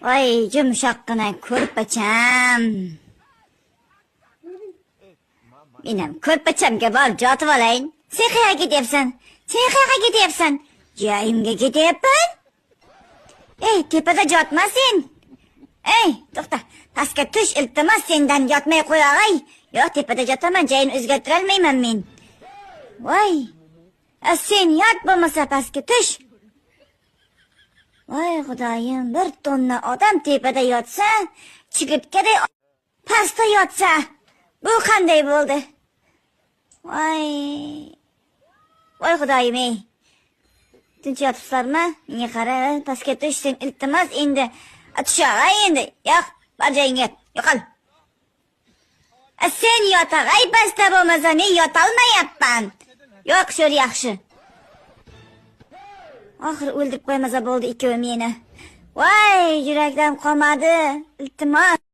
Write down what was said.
Voy, yumshoqqina ko'rpacham. Menam ko'rpachamga borib jotib olayin. Sen qayerga ketyapsan? Joyimga ketyapman. Ey, tepada jotma sen. Ey, to'xta. Pastga tush, iltimos, sendan yotmay qo'yay. Yo'q, tepada jotaman, joyini o'zgartira olmayman men. Voy. Sen yot bo'lmasa pastga tush. Voy xudoyim, bir tonna odam tepada yotsa, chigirtkaday pastda yotsa, bu qanday bo'ldi? Voy xudoyim ey. Tinch yotibsizlarmi? Menga qara, pastga tush, sen iltimos endi. Tushavay endi. Yo'q, bar joyingga, yo'qol. Sen yotag'ay pastda bo'lmasa, men yotolmayapman. Yo'q, sho'r yaxshi. Oxir o'ldirib qo'ymasa bo'ldi ikkovi meni. Voy, yurakdan qolmadi. Iltimos.